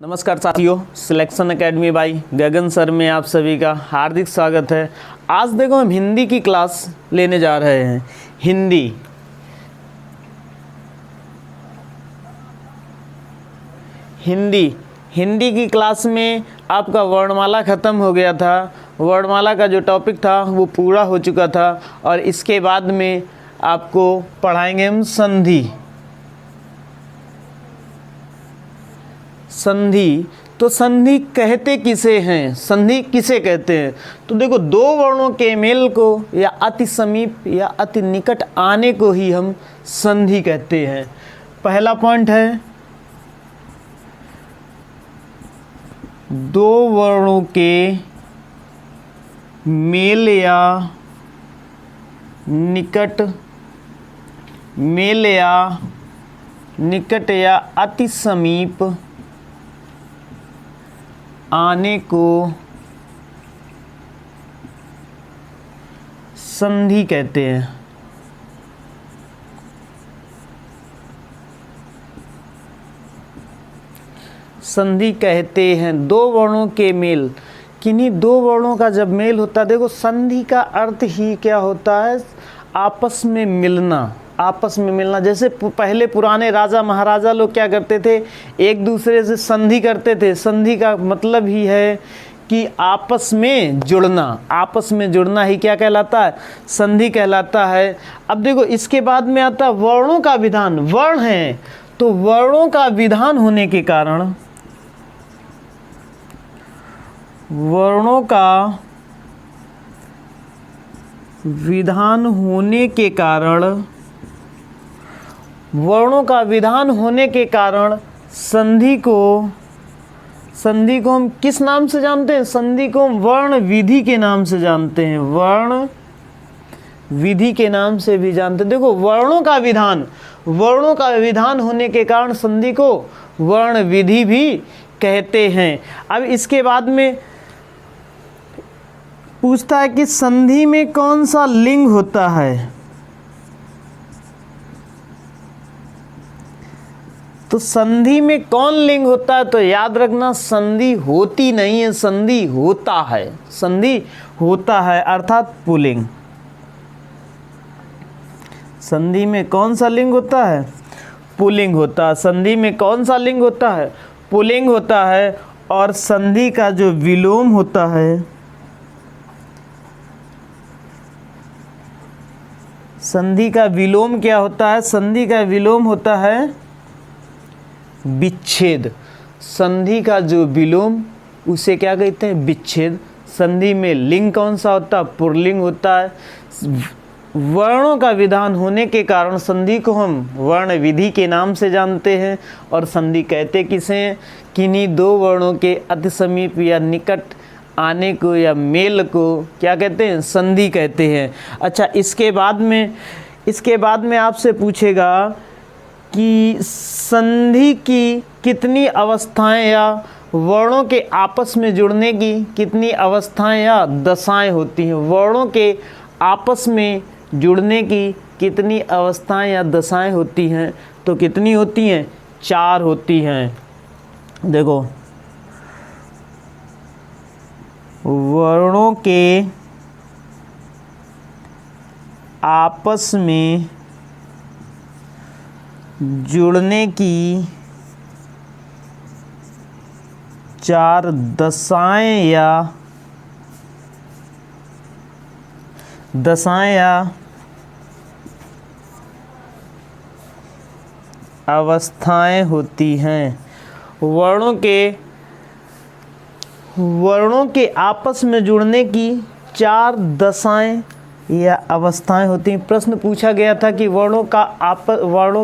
नमस्कार साथियों, selection academy by Gagan sir में आप सभी का हार्दिक स्वागत है। आज देखो हम हिंदी की क्लास लेने जा रहे हैं। हिंदी की क्लास में आपका वर्णमाला ख़त्म हो गया था। वर्णमाला का जो टॉपिक था वो पूरा हो चुका था और इसके बाद में आपको पढ़ाएंगे हम संधि। तो संधि कहते किसे हैं, संधि किसे कहते हैं? तो देखो, दो वर्णों के मेल को या अति समीप या अति निकट आने को ही हम संधि कहते हैं। पहला पॉइंट है, दो वर्णों के मेल या निकट या अति समीप आने को संधि कहते हैं। संधि कहते हैं दो वर्णों के मेल। किन्हीं दो वर्णों का जब मेल होता है, देखो संधि का अर्थ ही क्या होता है? आपस में मिलना। जैसे पहले पुराने राजा महाराजा लोग क्या करते थे, एक दूसरे से संधि करते थे। संधि का मतलब ही है कि आपस में जुड़ना ही क्या कहलाता है? संधि कहलाता है। अब देखो, इसके बाद में आता है वर्णों का विधान। वर्ण है तो वर्णों का विधान होने के कारण वर्णों का विधान होने के कारण संधि को हम किस नाम से जानते हैं? संधि को हम वर्ण विधि के नाम से जानते हैं। वर्ण विधि के नाम से भी जानते हैं। देखो, वर्णों का विधान होने के कारण संधि को वर्ण विधि भी कहते हैं। अब इसके बाद में पूछता है कि संधि में कौन सा लिंग होता है? तो संधि में कौन लिंग होता है? तो याद रखना, संधि होती नहीं है, संधि होता है अर्थात पुल्लिंग। संधि में कौन सा लिंग होता है? पुल्लिंग होता है। संधि में कौन सा लिंग होता है? पुल्लिंग होता है। और संधि का जो विलोम होता है, संधि का विलोम क्या होता है? संधि का विलोम होता है विच्छेद। संधि का जो विलोम, उसे क्या कहते हैं? विच्छेद। संधि में लिंग कौन सा होता है? पुल्लिंग होता है। वर्णों का विधान होने के कारण संधि को हम वर्ण विधि के नाम से जानते हैं। और संधि कहते किसे हैं? किन्हीं दो वर्णों के अति समीप या निकट आने को या मेल को क्या कहते हैं? संधि कहते हैं। अच्छा, इसके बाद में आपसे पूछेगा कि संधि की कितनी अवस्थाएं या वर्णों के आपस में जुड़ने की कितनी अवस्थाएं या दशाएं होती हैं? वर्णों के आपस में जुड़ने की कितनी अवस्थाएं या दशाएं होती हैं? तो कितनी होती हैं? 4 होती हैं। देखो, वर्णों के आपस में जुड़ने की 4 दशाएं या अवस्थाएं होती हैं। वर्णों के आपस में जुड़ने की 4 दशाएं या अवस्थाएं होती हैं। प्रश्न पूछा गया था कि वर्णों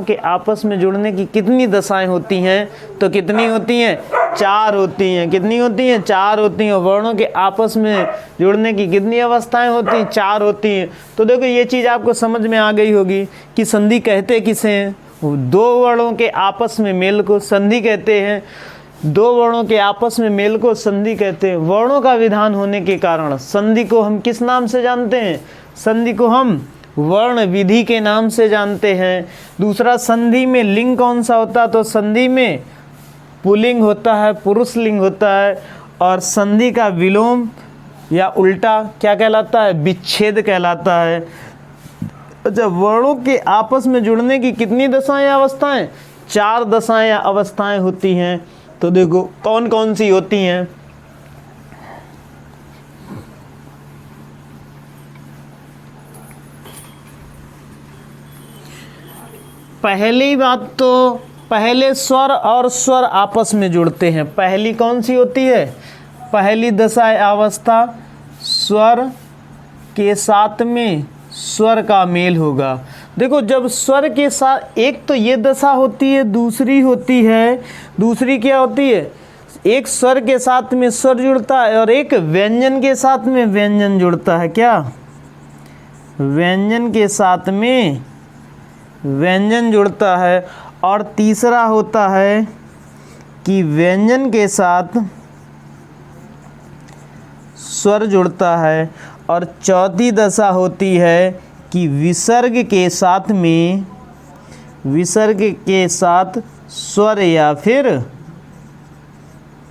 के आपस में जुड़ने की कितनी दशाएं होती हैं? तो कितनी होती हैं? 4 होती हैं। कितनी होती हैं? 4 होती हैं। वर्णों के आपस में जुड़ने की कितनी अवस्थाएं होती हैं? 4 होती हैं। तो देखो, ये चीज़ आपको समझ में आ गई होगी कि संधि कहते किसे हैं? दो वर्णों के आपस में मेल को संधि कहते हैं। दो वर्णों के आपस में मेल को संधि कहते हैं। वर्णों का विधान होने के कारण संधि को हम किस नाम से जानते हैं? संधि को हम वर्ण विधि के नाम से जानते हैं। दूसरा, संधि में लिंग कौन सा होता है? तो संधि में पुल्लिंग होता है, पुरुषलिंग होता है, और संधि का विलोम या उल्टा क्या कहलाता है? विच्छेद कहलाता है। अच्छा, वर्णों के आपस में जुड़ने की कितनी दशाएं या अवस्थाएं? 4 दशाएं या अवस्थाएं होती हैं। तो देखो कौन कौन सी होती हैं। पहली बात तो पहले स्वर और स्वर आपस में जुड़ते हैं। पहली कौन सी होती है? पहली दशा अवस्था, स्वर के साथ में स्वर का मेल होगा। देखो जब स्वर के साथ, एक तो ये दशा होती है, दूसरी क्या होती है? एक स्वर के साथ में स्वर जुड़ता है और एक व्यंजन के साथ में व्यंजन जुड़ता है। क्या? व्यंजन के साथ में व्यंजन जुड़ता है। और तीसरा होता है कि व्यंजन के साथ स्वर जुड़ता है। और चौथी दशा होती है कि विसर्ग के साथ स्वर या फिर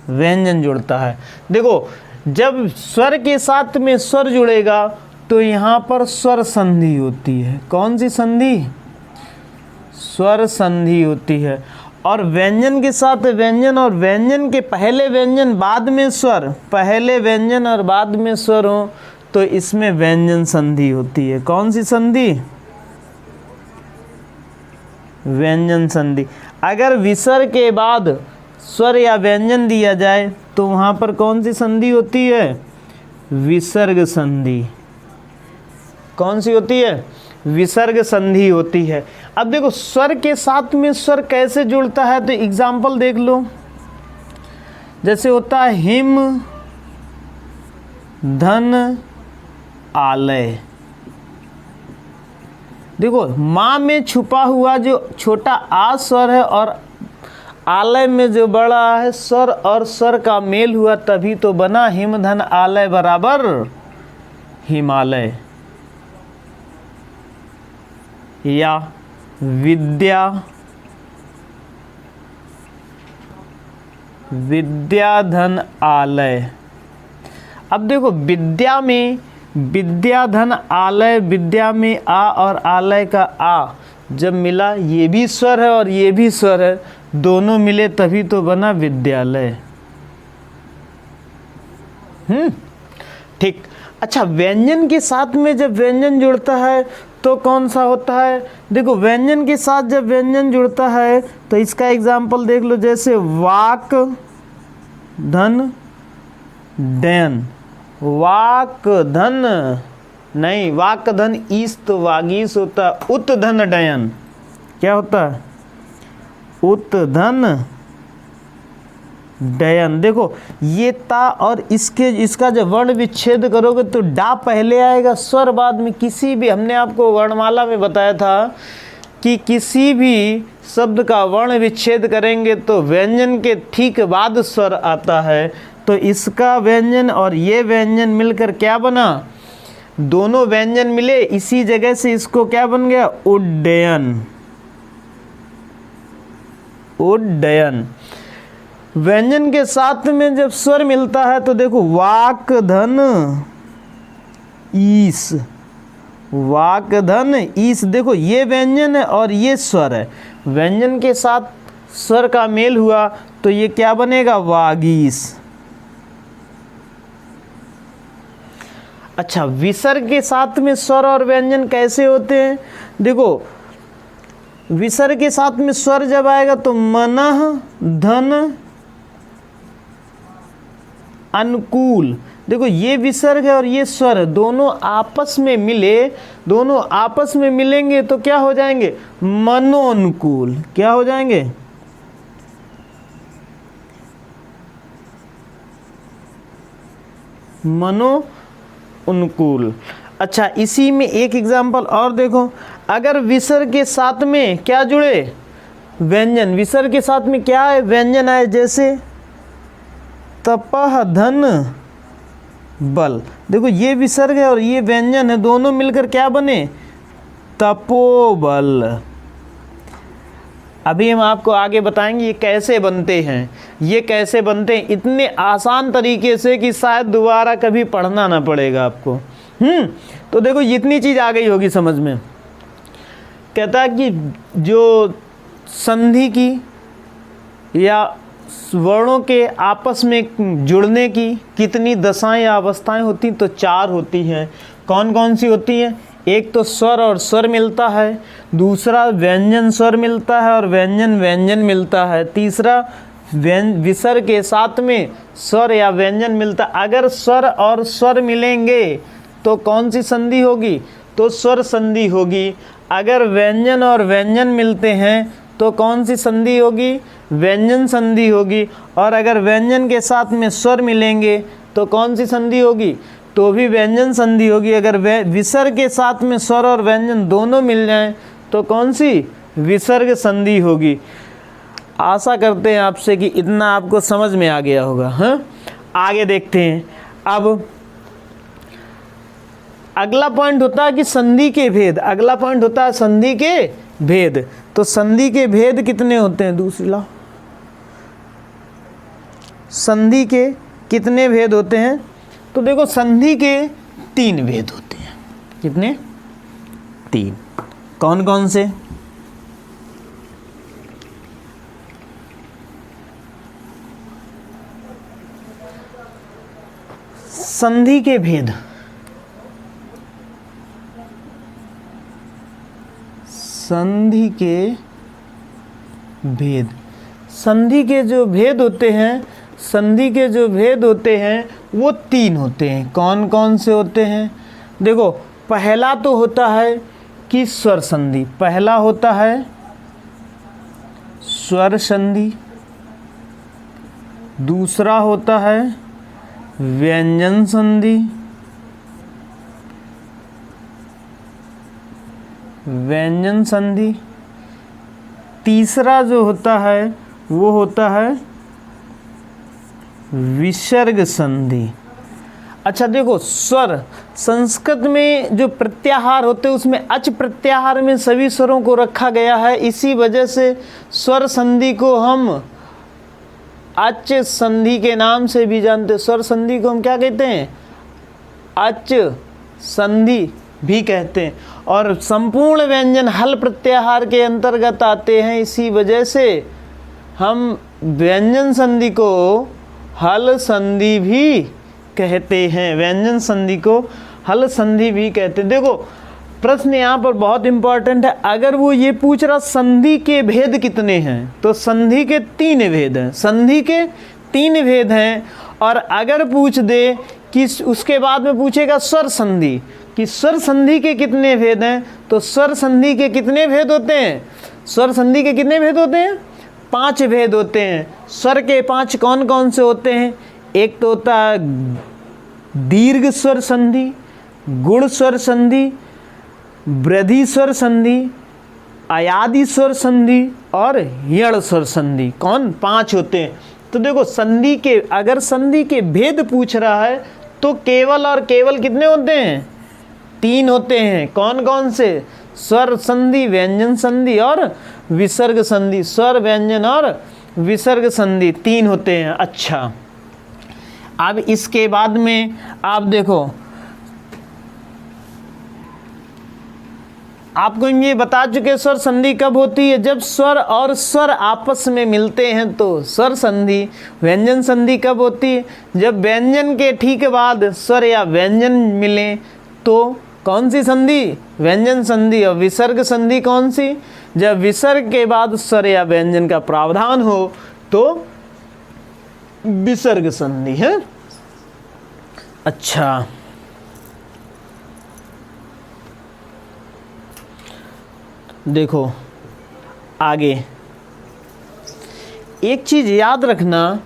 व्यंजन जुड़ता है। देखो जब स्वर के साथ में स्वर जुड़ेगा तो यहाँ पर स्वर संधि होती है। कौन सी संधि? स्वर संधि होती है। और व्यंजन के साथ व्यंजन, और व्यंजन के पहले व्यंजन बाद में स्वर, पहले व्यंजन और बाद में स्वर हो तो इसमें व्यंजन संधि होती है। कौन सी संधि? व्यंजन संधि। अगर विसर्ग के बाद स्वर या व्यंजन दिया जाए तो वहाँ पर कौन सी संधि होती है? विसर्ग संधि। कौन सी होती है? विसर्ग संधि होती है। अब देखो स्वर के साथ में स्वर कैसे जुड़ता है, तो एग्जाम्पल देख लो। जैसे होता है हिम धन आलय। देखो माँ में छुपा हुआ जो छोटा आ स्वर है और आलय में जो बड़ा है स्वर, और स्वर का मेल हुआ तभी तो बना हिम धन आलय बराबर हिमालय। या विद्या धन आलय। अब देखो विद्या धन आलय, विद्या में आ और आलय का आ जब मिला, ये भी स्वर है और ये भी स्वर है, दोनों मिले तभी तो बना विद्यालय। ठीक। अच्छा, व्यंजन के साथ में जब व्यंजन जुड़ता है तो कौन सा होता है? देखो व्यंजन के साथ जब व्यंजन जुड़ता है तो इसका एग्जाम्पल देख लो। जैसे वाक धन डयन। वाक धन नहीं, वाक धन ईस तो वागीस होता है। उत धन डयन क्या होता है? उत धन डयन। देखो ये ता और इसका जब वर्ण विच्छेद करोगे तो डा पहले आएगा, स्वर बाद में। किसी भी, हमने आपको वर्णमाला में बताया था कि किसी भी शब्द का वर्ण विच्छेद करेंगे तो व्यंजन के ठीक बाद स्वर आता है। तो इसका व्यंजन और ये व्यंजन मिलकर क्या बना? दोनों व्यंजन मिले, इसी जगह से इसको क्या बन गया? उड्डयन। उड्डयन। व्यंजन के साथ में जब स्वर मिलता है तो देखो वाक धन ईस। वाक धन ईस। देखो ये व्यंजन है और ये स्वर है, व्यंजन के साथ स्वर का मेल हुआ तो ये क्या बनेगा? वागीस। अच्छा, विसर्ग के साथ में स्वर और व्यंजन कैसे होते हैं? देखो विसर्ग के साथ में स्वर जब आएगा तो मनः धन अनुकूल। देखो ये विसर्ग है और ये स्वर है, दोनों आपस में मिले, दोनों आपस में मिलेंगे तो क्या हो जाएंगे? मनोनुकूल। क्या हो जाएंगे? मनोनुकूल। अच्छा, इसी में एक एग्जाम्पल और देखो। अगर विसर्ग के साथ में क्या जुड़े? व्यंजन। विसर्ग के साथ में क्या है? व्यंजन आए। जैसे तपह धन बल। देखो ये विसर्ग है और ये व्यंजन है, दोनों मिलकर क्या बने? तपोबल। अभी हम आपको आगे बताएंगे ये कैसे बनते हैं, ये कैसे बनते हैं इतने आसान तरीके से कि शायद दोबारा कभी पढ़ना ना पड़ेगा आपको। तो देखो इतनी चीज़ आ गई होगी समझ में। कहता है कि जो संधि की या वर्णों के आपस में जुड़ने की कितनी दशाएं या अवस्थाएं होती, तो 4 होती हैं। कौन कौन सी होती हैं? एक तो स्वर और स्वर मिलता है, दूसरा व्यंजन स्वर मिलता है और व्यंजन व्यंजन मिलता है, तीसरा विसर्ग के साथ में स्वर या व्यंजन मिलता। अगर स्वर और स्वर मिलेंगे तो कौन सी संधि होगी? तो स्वर संधि होगी। अगर व्यंजन और व्यंजन मिलते हैं तो कौन सी संधि होगी? व्यंजन संधि होगी। और अगर व्यंजन के साथ में स्वर मिलेंगे तो कौन सी संधि होगी? तो भी व्यंजन संधि होगी। अगर विसर्ग के साथ में स्वर और व्यंजन दोनों मिल जाएं तो कौन सी? विसर्ग संधि होगी। आशा करते हैं आपसे कि इतना आपको समझ में आ गया होगा। हाँ, आगे देखते हैं। अब अगला पॉइंट होता है कि संधि के भेद। अगला पॉइंट होता है संधि के भेद। तो संधि के भेद कितने होते हैं? दूसरा, संधि के कितने भेद होते हैं? तो देखो संधि के 3 भेद होते हैं। कितने? 3। कौन कौन से? संधि के भेद, संधि के भेद, संधि के जो भेद होते हैं, संधि के जो भेद होते हैं वो 3 होते हैं। कौन कौन से होते हैं? देखो, पहला तो होता है कि स्वर संधि। पहला होता है स्वर संधि, दूसरा होता है व्यंजन संधि, व्यंजन संधि, तीसरा जो होता है वो होता है विसर्ग संधि। अच्छा देखो, स्वर संस्कृत में जो प्रत्याहार होते हैं उसमें अच प्रत्याहार में सभी स्वरों को रखा गया है। इसी वजह से स्वर संधि को हम अच संधि के नाम से भी जानते हैं। स्वर संधि को हम क्या कहते हैं? अच संधि भी कहते हैं। और संपूर्ण व्यंजन हल प्रत्याहार के अंतर्गत आते हैं। इसी वजह से हम व्यंजन संधि को हल संधि भी कहते हैं। व्यंजन संधि को हल संधि भी कहते हैं। देखो, प्रश्न यहाँ पर बहुत इंपॉर्टेंट है। अगर वो ये पूछ रहा संधि के भेद कितने हैं, तो संधि के 3 भेद हैं। संधि के 3 भेद हैं। और अगर पूछ दे कि उसके बाद में पूछेगा स्वर संधि कि स्वर संधि के कितने भेद हैं, तो स्वर संधि के कितने भेद होते हैं? स्वर संधि के कितने भेद होते हैं? 5 भेद होते हैं। स्वर के 5 कौन कौन से होते हैं? एक तो होता है दीर्घ स्वर संधि, गुण स्वर संधि, वृद्धि स्वर संधि, अयादि स्वर संधि और यण स्वर संधि। कौन? 5 होते हैं। तो देखो, संधि के, अगर संधि के भेद पूछ रहा है तो केवल और केवल कितने होते हैं? 3 होते हैं। कौन कौन से? स्वर संधि, व्यंजन संधि और विसर्ग संधि। स्वर, व्यंजन और विसर्ग संधि 3 होते हैं। अच्छा, अब इसके बाद में आप देखो, आपको ये बता चुके स्वर संधि कब होती है? जब स्वर और स्वर आपस में मिलते हैं तो स्वर संधि। व्यंजन संधि कब होती है? जब व्यंजन के ठीक बाद स्वर या व्यंजन मिले तो कौन सी संधि? व्यंजन संधि। और विसर्ग संधि कौन सी? जब विसर्ग के बाद स्वर या व्यंजन का प्रावधान हो तो विसर्ग संधि है। अच्छा, देखो आगे एक चीज याद रखना,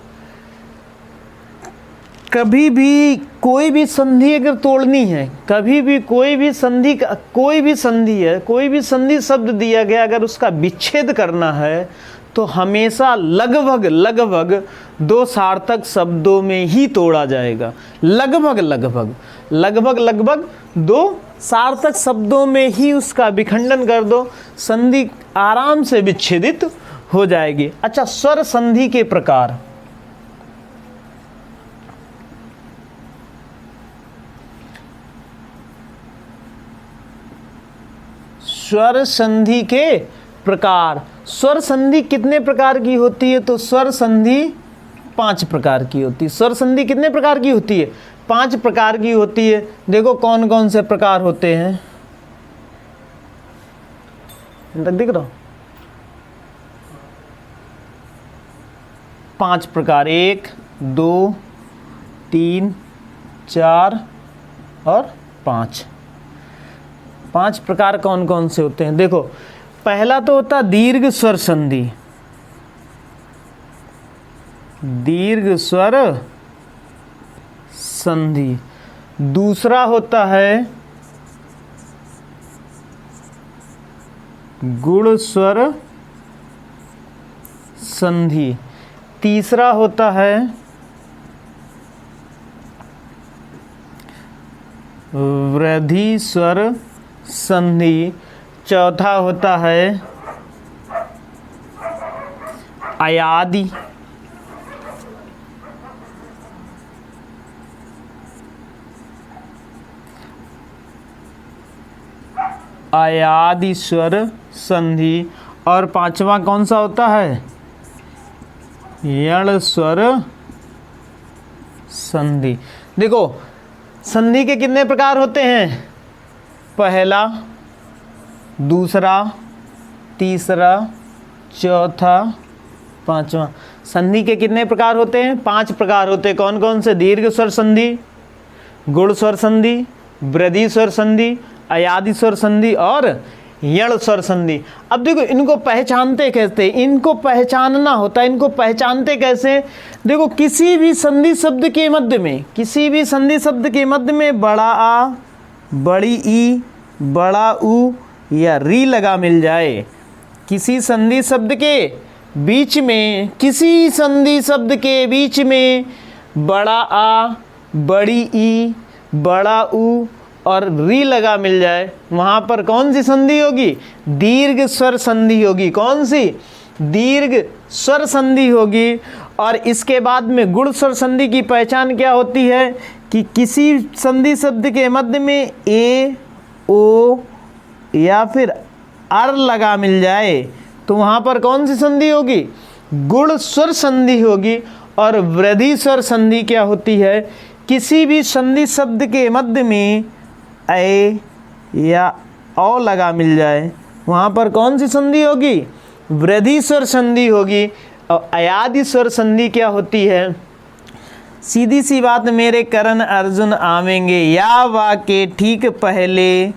कभी भी कोई भी संधि अगर तोड़नी है, कभी भी कोई भी संधि है, कोई भी संधि शब्द दिया गया, अगर उसका विच्छेद करना है तो हमेशा लगभग 2 सार्थक शब्दों में ही तोड़ा जाएगा। लगभग 2 सार्थक शब्दों में ही उसका विखंडन कर दो, संधि आराम से विच्छेदित हो जाएगी। अच्छा, स्वर संधि के प्रकार। स्वर संधि के प्रकार। स्वर संधि कितने प्रकार की होती है? तो स्वर संधि 5 प्रकार की होती है। स्वर संधि कितने प्रकार की होती है? 5 प्रकार की होती है। देखो कौन कौन से प्रकार होते हैं, तक दिख रहा हो? 5 प्रकार, 1 2 3 4 और 5। 5 प्रकार कौन कौन से होते हैं? देखो, पहला तो होता दीर्घ स्वर संधि। दीर्घ स्वर संधि। दूसरा होता है गुण स्वर संधि। तीसरा होता है वृद्धि स्वर संधि। चौथा होता है अयादि। अयादि स्वर संधि। और 5वां कौन सा होता है? यण स्वर संधि। देखो, संधि के कितने प्रकार होते हैं? पहला, दूसरा, तीसरा, चौथा, 5वां। संधि के कितने प्रकार होते हैं? 5 प्रकार होते हैं। कौन कौन से? दीर्घ स्वर संधि, गुण स्वर संधि, वृद्धि स्वर संधि, अयादि स्वर संधि और यण स्वर संधि। अब देखो, इनको पहचानते कैसे? इनको पहचानना होता है। इनको पहचानते कैसे? देखो, किसी भी संधि शब्द के मध्य में, किसी भी संधि शब्द के मध्य में बड़ा आ, बड़ी ई, बड़ा ऊ या री लगा मिल जाए, किसी संधि शब्द के बीच में, किसी संधि शब्द के बीच में बड़ा आ, बड़ी ई, बड़ा ऊ और री लगा मिल जाए, वहाँ पर कौन सी संधि होगी? दीर्घ स्वर संधि होगी। कौन सी? दीर्घ स्वर संधि होगी। और इसके बाद में गुण स्वर संधि की पहचान क्या होती है? कि किसी संधि शब्द के मध्य में ए, ओ या फिर अर लगा मिल जाए तो वहाँ पर कौन सी संधि होगी? गुण स्वर संधि होगी। और वृद्धि स्वर संधि क्या होती है? किसी भी संधि शब्द के मध्य में ए या औ लगा मिल जाए, वहाँ पर कौन सी संधि होगी? वृद्धि स्वर संधि होगी। और अयादि स्वर संधि क्या होती है? सीधी सी बात, मेरे करण अर्जुन आवेंगे, या वा के ठीक पहले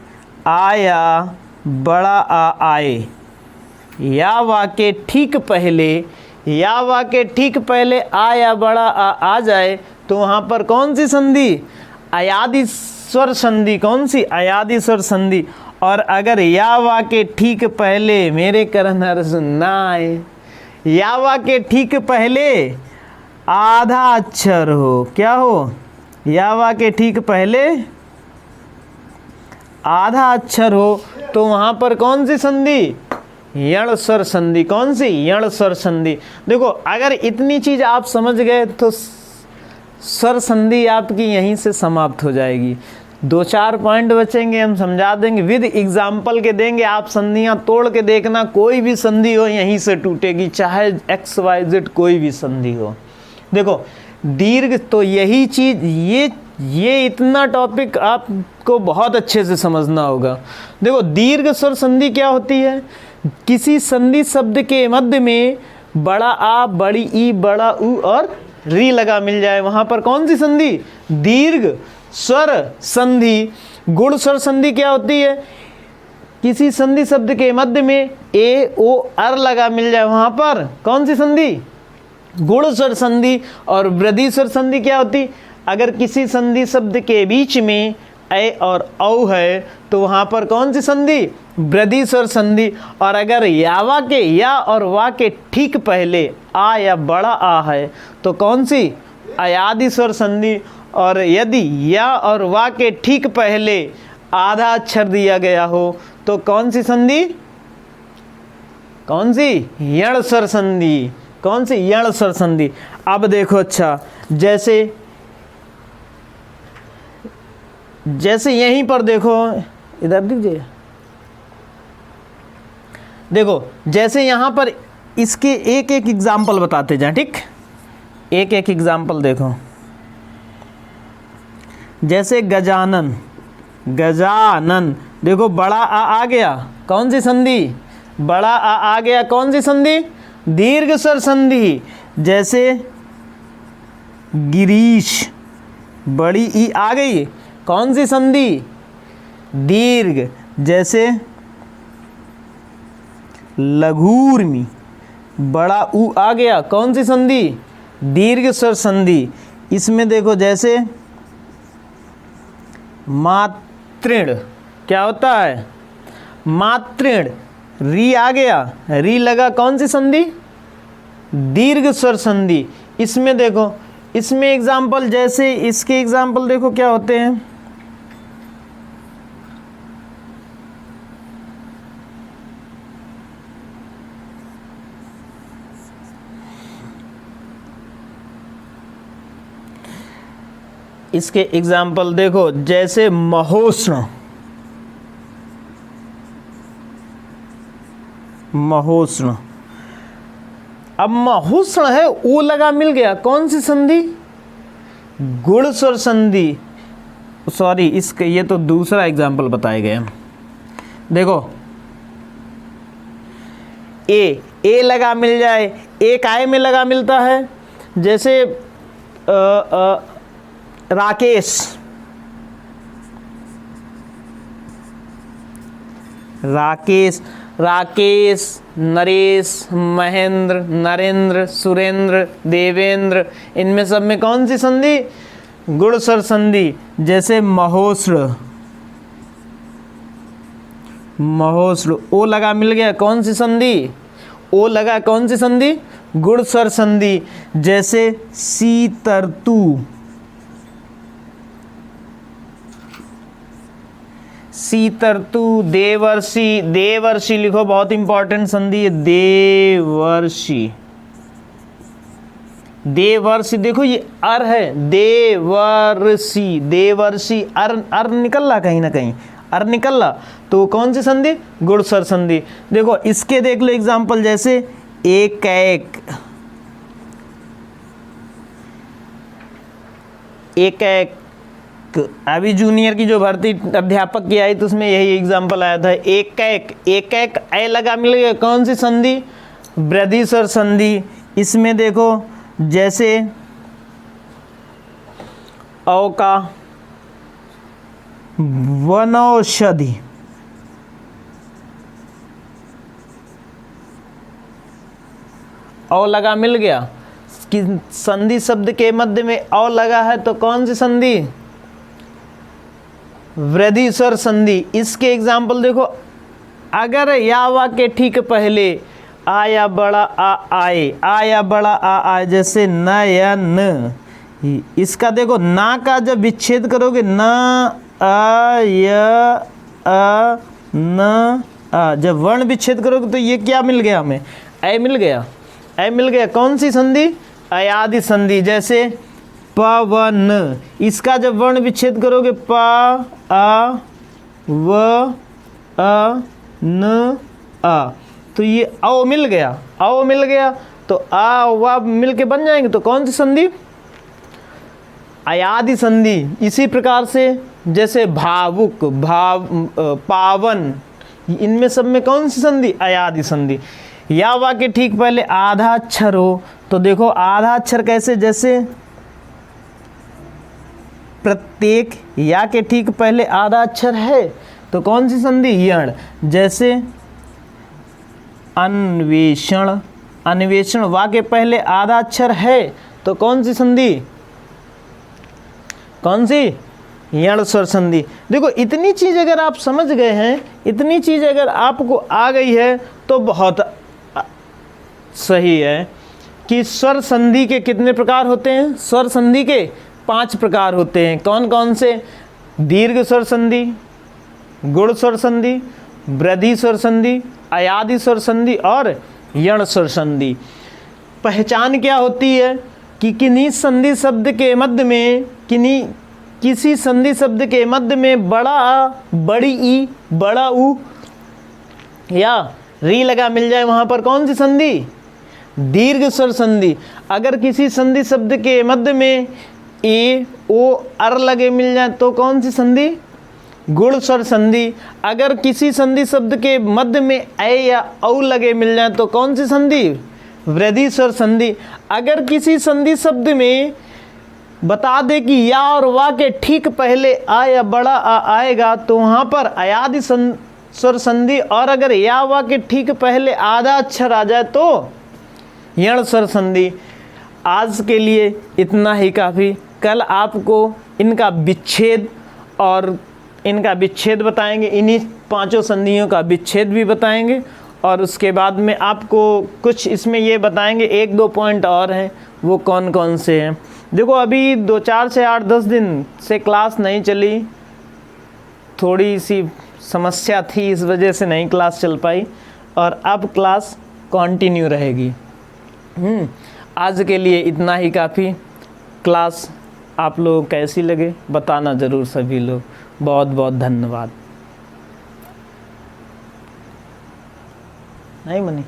आया बड़ा आ आए। या वा के ठीक पहले, या वा के ठीक पहले आया बड़ा आ जाए तो वहाँ पर कौन सी संधि? अयादि स्वर संधि। कौन सी? अयादि स्वर संधि। और अगर या वा के ठीक पहले मेरे करण अर्जुन ना आए, या वा के ठीक पहले आधा अक्षर हो, क्या हो? या वा के ठीक पहले आधा अक्षर हो तो वहाँ पर कौन सी संधि? यण स्वर संधि। कौन सी? यण स्वर संधि। देखो, अगर इतनी चीज आप समझ गए तो स्वर संधि आपकी यहीं से समाप्त हो जाएगी। 2-4 पॉइंट बचेंगे, हम समझा देंगे, विद एग्जाम्पल के देंगे। आप संधियां तोड़ के देखना, कोई भी संधि हो यहीं से टूटेगी, चाहे XYZ कोई भी संधि हो। देखो, दीर्घ, तो यही चीज, ये इतना टॉपिक आपको बहुत अच्छे से समझना होगा। देखो, दीर्घ स्वर संधि क्या होती है? किसी संधि शब्द के मध्य में बड़ा आ, बड़ी ई, बड़ा ऊ और री लगा मिल जाए, वहां पर कौन सी संधि? दीर्घ स्वर संधि। गुण स्वर संधि क्या होती है? किसी संधि शब्द के मध्य में ए, ओ, अर लगा मिल जाए, वहां पर कौन सी संधि? गुण स्वर संधि। और वृद्धि स्वर संधि क्या होती? अगर किसी संधि शब्द के बीच में ए और औ है तो वहां पर कौन सी संधि? वृद्धि स्वर संधि। और अगर यावा के, या और वा के ठीक पहले आ या बड़ा आ है तो कौन सी? अयादि स्वर संधि। और यदि या और वा के ठीक पहले आधा अक्षर दिया गया हो तो कौन सी संधि? कौन सी? यण स्वर संधि। कौन सी? यण स्वर संधि। अब देखो, अच्छा जैसे यहीं पर देखो, इधर दीजिए, देखो जैसे यहां पर इसके एक एक एग्जाम्पल बताते जाएं, ठीक? एक एक एग्जाम्पल देखो, जैसे गजानन, गजानन, देखो बड़ा आ गया, कौन सी संधि? बड़ा आ गया, कौन सी संधि? दीर्घ स्वर संधि। जैसे गिरीश, बड़ी ई आ गई, कौन सी संधि? दीर्घ। जैसे लघूर्मी, बड़ा ऊ आ गया, कौन सी संधि? दीर्घ स्वर संधि। इसमें देखो जैसे मातृण, क्या होता है? मातृण, री आ गया, री लगा, कौन सी संधि? दीर्घ स्वर संधि। इसमें देखो, इसमें एग्जाम्पल, जैसे इसके एग्जाम्पल देखो क्या होते हैं। इसके एग्जाम्पल देखो, जैसे महोष्ण, महोष्ण। अब महोष्ण है, ओ लगा मिल गया, कौन सी संधि? गुण स्वर संधि। सॉरी, इसके ये तो दूसरा एग्जाम्पल बताए गए। देखो ए लगा मिल जाए, एक आय में लगा मिलता है, जैसे राकेश, राकेश, राकेश, नरेश, महेंद्र, नरेंद्र, सुरेंद्र, देवेंद्र, इनमें सब में कौन सी संधि? गुण स्वर संधि। जैसे महोष्ण, महोष्ण, ओ लगा मिल गया, कौन सी संधि? ओ लगा, कौन सी संधि? गुण स्वर संधि। जैसे सीतर्तु, सीतर्तु, देवर्षि, देवर्षि लिखो, बहुत इंपॉर्टेंट संधि है, देवर्षि, देवर्षि। देखो ये अर है, देवर्षि, देवर्षि, अर निकल रहा कहीं ना कहीं, अर निकल रहा, तो कौन सी संधि? गुण स्वर संधि। देखो इसके देख लो एग्जाम्पल, जैसे एक, एक अभी जूनियर की जो भर्ती अध्यापक की आई तो उसमें यही एग्जाम्पल आया था। एक ए लगा मिल गया, कौन सी संधि? वृद्धि स्वर संधि। इसमें देखो जैसे औ का वनौषधि, औ लगा मिल गया, कि संधि शब्द के मध्य में औ लगा है, तो कौन सी संधि? वृद्धि स्वर संधि। इसके एग्जाम्पल देखो, अगर या वाक्य ठीक पहले आया बड़ा आ आए, आया बड़ा आ आए, जैसे नयन, इसका देखो ना का जब विच्छेद करोगे, ना आ या आ न आ, जब वर्ण विच्छेद करोगे तो ये क्या मिल गया हमें? ऐ मिल गया, ऐ मिल गया, कौन सी संधि? अयादि संधि। जैसे पवन, इसका जब वर्ण विच्छेद करोगे, प आ व अ न आ, तो ये औ मिल गया, औ मिल गया, तो आ व मिल के बन जाएंगे, तो कौन सी संधि? अयादि संधि। इसी प्रकार से जैसे भावुक, पावन, इनमें सब में कौन सी संधि? अयादि संधि। या वाक्य ठीक पहले आधा अक्षर हो, तो देखो आधा अक्षर कैसे? जैसे प्रत्येक, या के ठीक पहले आधा अक्षर है, तो कौन सी संधि? यण। जैसे अन्वेषण, अन्वेषण, वा के पहले आधा अक्षर है, तो कौन सी संधि? कौन सी? यण स्वर संधि। देखो इतनी चीज अगर आप समझ गए हैं, इतनी चीज अगर आपको आ गई है तो बहुत सही है कि स्वर संधि के कितने प्रकार होते हैं? स्वर संधि के 5 प्रकार होते हैं। कौन कौन से? दीर्घ स्वर संधि, गुण स्वर संधि, वृद्धि स्वर संधि, अयादि स्वर संधि और यण स्वर संधि। पहचान क्या होती है कि किन्हीं संधि शब्द के मध्य में किसी संधि शब्द के मध्य में बड़ा आ, बड़ी ई, बड़ा ऊ या री लगा मिल जाए, वहां पर कौन सी संधि? दीर्घ स्वर संधि। अगर किसी संधि शब्द के मध्य में ए, ओ, अर लगे मिल जाए तो कौन सी संधि? गुण स्वर संधि। अगर किसी संधि शब्द के मध्य में ए या औ लगे मिल जाए तो कौन सी संधि? वृद्धि स्वर संधि। अगर किसी संधि शब्द में बता दे कि या और वा के ठीक पहले आ या बड़ा आ आएगा तो वहाँ पर अयादि स्वर संधि, और अगर या वा के ठीक पहले आधा अक्षर आ जाए तो यण स्वर संधि। आज के लिए इतना ही काफ़ी। कल आपको इनका विच्छेद बताएंगे, इन्हीं पांचों संधियों का विच्छेद भी बताएंगे, और उसके बाद में आपको कुछ इसमें ये बताएंगे, 1-2 पॉइंट और हैं, वो कौन कौन से हैं। देखो अभी 2-4 से 8-10 दिन से क्लास नहीं चली, थोड़ी सी समस्या थी, इस वजह से नहीं क्लास चल पाई, और अब क्लास कंटिन्यू रहेगी। आज के लिए इतना ही काफ़ी। क्लास आप लोगों को कैसी लगे बताना ज़रूर सभी लोग। बहुत बहुत धन्यवाद। नहीं मनी।